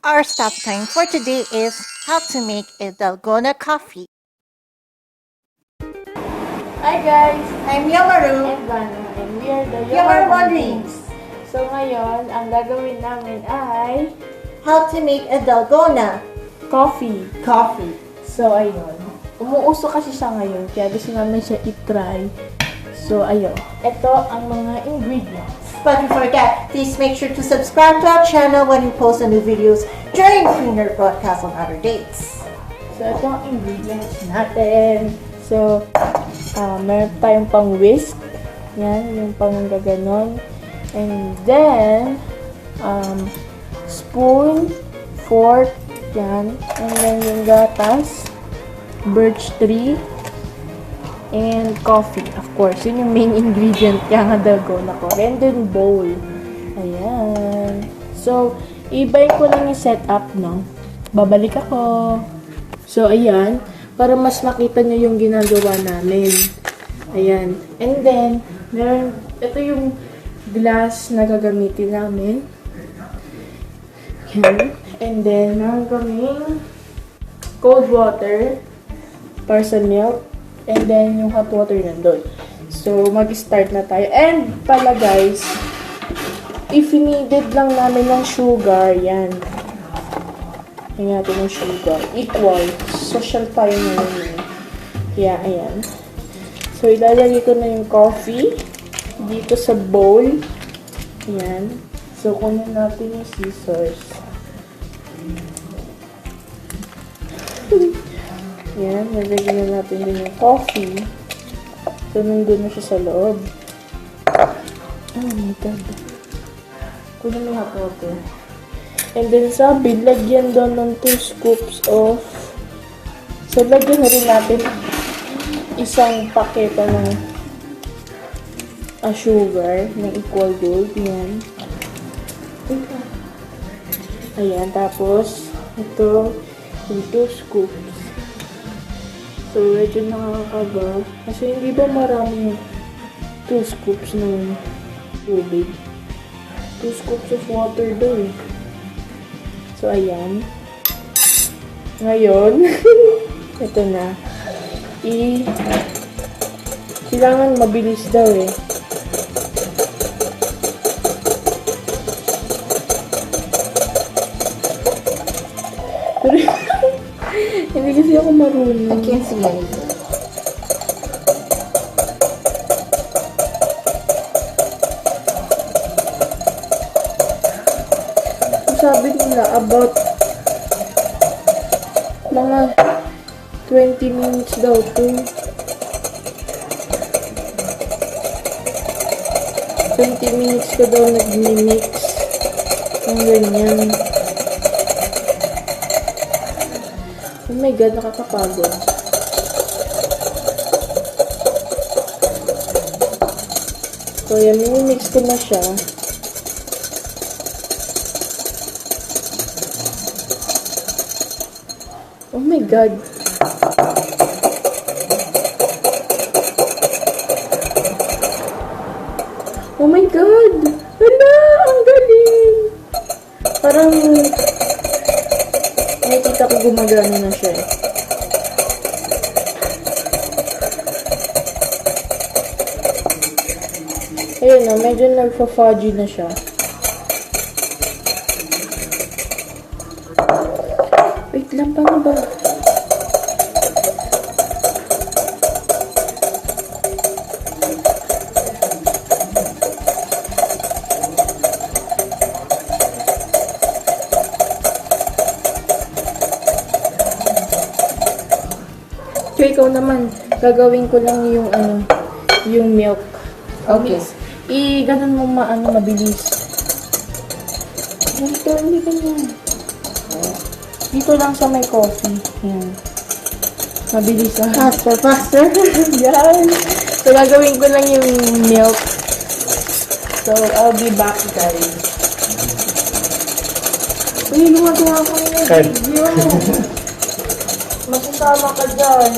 Our stop time for today is how to make a Dalgona coffee. Hi guys! I'm Yomaru. I'm Gano and we are the Yomarumon Dreams. So ngayon, ang gagawin namin ay How to make a Dalgona coffee. coffee. So ayun, umuuso kasi siya ngayon kaya gusto namin siya i-try. So ayun, ito ang mga ingredients. But before that, please make sure to subscribe to our channel when we post new videos during cleaner broadcasts on other dates. So ito ang ingredients natin. So, meron tayong pang whisk. Yan, yung pang gaganon. And then, spoon, fork, yan. And then yung gatas, birch tree, and coffee. Of course, yun yung main ingredient kaya nga dalgona ko. And then bowl. Ayan. So, ibayin ko lang yung setup, no? Babalik ako. So, ayan. Para mas makita nyo yung ginagawa namin. Ayan. And then, meron, ito yung glass na gagamitin namin. Ayan. And then, meron kaming cold water para sa milk. And then, yung hot water nandun. So, mag-start na tayo. And pala guys, if needed lang namin ng sugar, yan. Hingin natin ng sugar. Equal. Social tayo ngayon. Kaya, ayan. So, ilalagay ko na yung coffee dito sa bowl. Ayan. So, kunin natin yung scissors. Ayan. Lalagyan na natin din yung coffee. So, nandun na siya sa loob. Oh my God. Kunin mo yung hot water. And then sabi, lagyan doon ng 2 scoops of, so lagyan na rin natin isang paketa ng sugar ng equal gold. Yan. Ayan, tapos ito yung 2 scoops. So medyo nakakaba kasi hindi ba marami 2 scoops ng tubig. 2 scoops of water daw eh. So, ayan. Ngayon, ito na. Kailangan mabilis daw eh. Pero, hindi kasi ako marunong. I can't see anything. Sabi nila about mga 20 minutes daw to 20 minutes ko daw nag-mix ng ganyan. Oh my God, nakakapagod. So yan, mix ko na siya. Oh my God. Oh my God. Hala, ang galing. Parang nakikita ko gumagana na siya eh. Ayun na, medyo nagpa-fudgy na siya. Wait lang, paano ba? So, ikaw naman, gagawin ko lang yung yung milk. Okay. Ganun mo mabilis. Dito, hindi ganyan. Dito lang sa may coffee. Yan. Mabilis ah. Faster, faster. Yan. So, gagawin ko lang yung milk. So, I'll be back, guys. Uy, gumagawa ko yung video. Masasama ka dyan.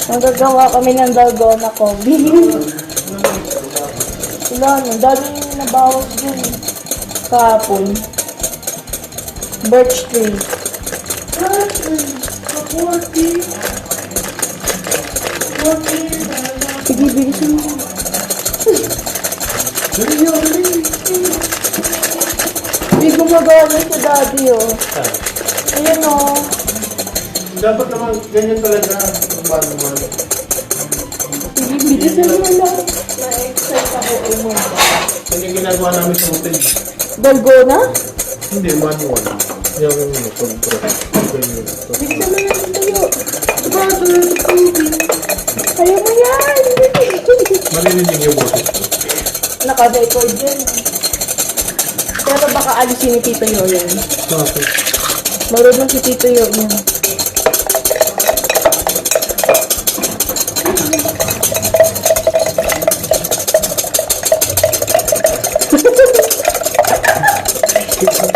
Nagagawa kami ng Dalgona Coffee. Wala na, dami yung nabawas dun kahapon. Birch tree. Sige, bilisan mo. Hindi gumagana sa daddy, oh. Ayan, oh. Dapat naman ganyan talaga ang manual. Sige, bilisan mo lang. Na-excite ako, mo. Yan yung ginagawa namin sa hotel. Dalgona? Hindi, manual. Yung control. Bilisan mo lang tayo. Brother, kaya mo yan! Maririnig yung boses. Naka-record yan. Pero baka alisin ni Tito Yo yan. Bakit? Marunong si Tito Yo yan.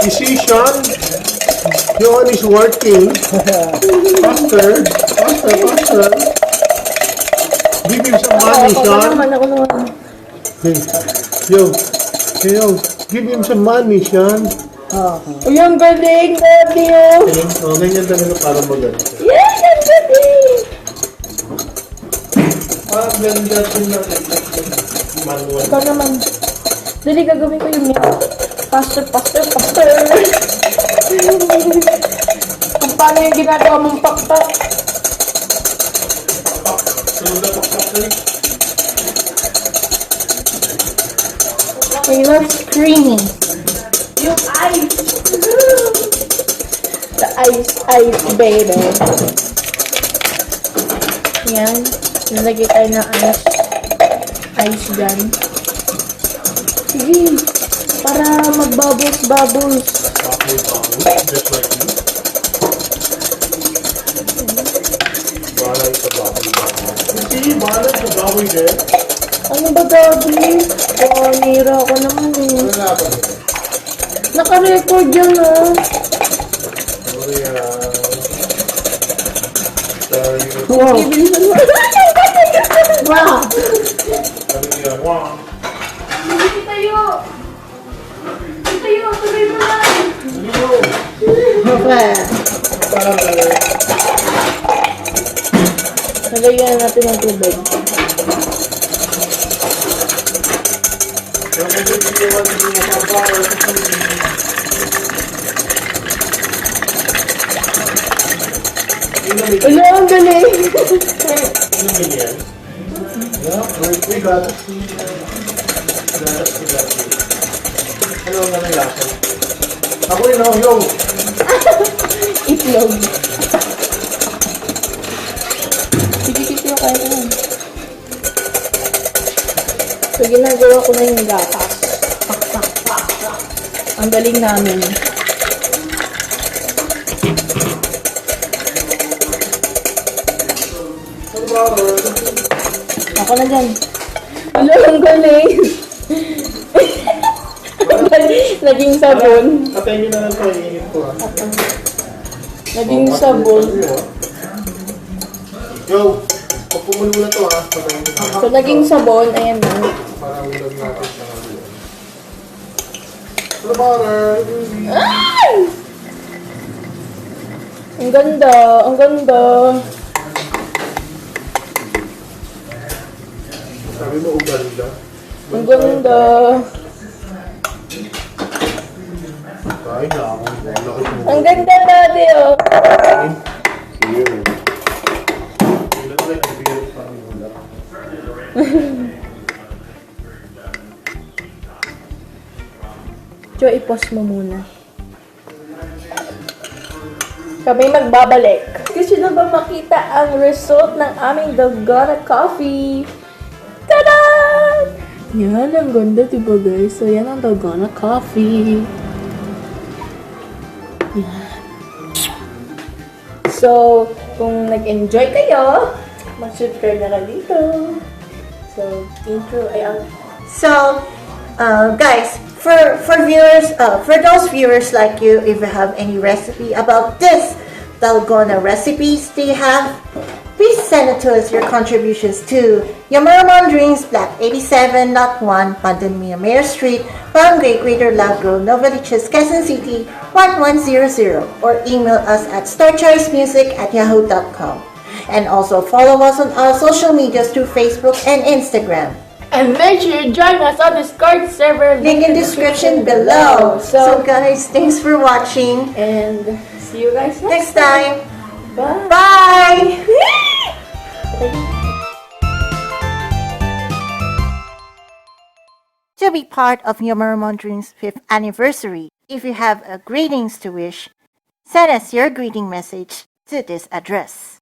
You see, Sean? Sean is working. Faster. Give him some money, Sean. Ako naman. Hey, yo, give him some money, Sean. Uy, ang galing, Daddy, oh. Oh, ganyan talaga para maganda. Yes, ang galing! Parang ganda din natin. Manual. Ikaw naman. Dali, gagawin ko yung milk. Faster. Kung paano yung ginagawa mong pakpak. I love screaming. Yung ice! The ice, baby. Yan. Nalagay tayo ng ice dyan. Sige. Para mag-bubbles. Just like you. Balay sa baboy. Hindi, balay sa baboy din. Ano ba, Daddy? Nira ako naman eh. Ano nga ba? Naka-record yan, oh. Sorry, Wow. Ibilisan mo. Wow. wow. Hindi tayo. Tuloy mo lang. Okay. Parang Nalagyan natin ng tubig. Ulo, ang galing. ano ganyan? We got it. Ano nga ng lasa? Ako rin ako, yo! Itlog. Sige, kaya naman. So, ginagawa ko na yung gatas. Ang galing namin. Ako na dyan. Ano, ang galing. Naging sabon. Patayin nyo na lang ito, iinit ko ha. Naging sabon. Yo! Pag pumulo na ito ha, patayin nyo na. So, naging sabon. Ayan na. Para ulam natin sa mga butter. Ay! Ang ganda. Ang ganda. Sabi mo, uganda. Ang ganda. Kain na ako. Laki mo. Ang ganda natin, oh. Sige. Ilan na lang, ibigay ko parang wala. So, i-pause mo muna. Kami magbabalik. Gusto na ba makita ang result ng aming Dalgona Coffee? Tada! Yan, ang ganda, diba guys? So, yan ang Dalgona Coffee. Yan. So, kung nag-enjoy kayo, mag-subscribe na lang dito. So, intro ay ang... So, guys, for viewers, for those viewers like you, if you have any recipe about this Dalgona recipes, they have, Please send it to us your contributions to Yomarumon Dreams, Block 87.1, Pantomina Mayor St, Barangay Greater Lagro, Novaliches, Quezon City 1100, or email us at starchoicemusic@yahoo.com. And also follow us on our social medias through Facebook and Instagram. And make sure you join us on Discord server. Link in description below. So guys, thanks for watching. And see you guys Next time. Bye. Bye! To be part of Yomarumon Dreams' 5th anniversary, if you have a greetings to wish, send us your greeting message to this address.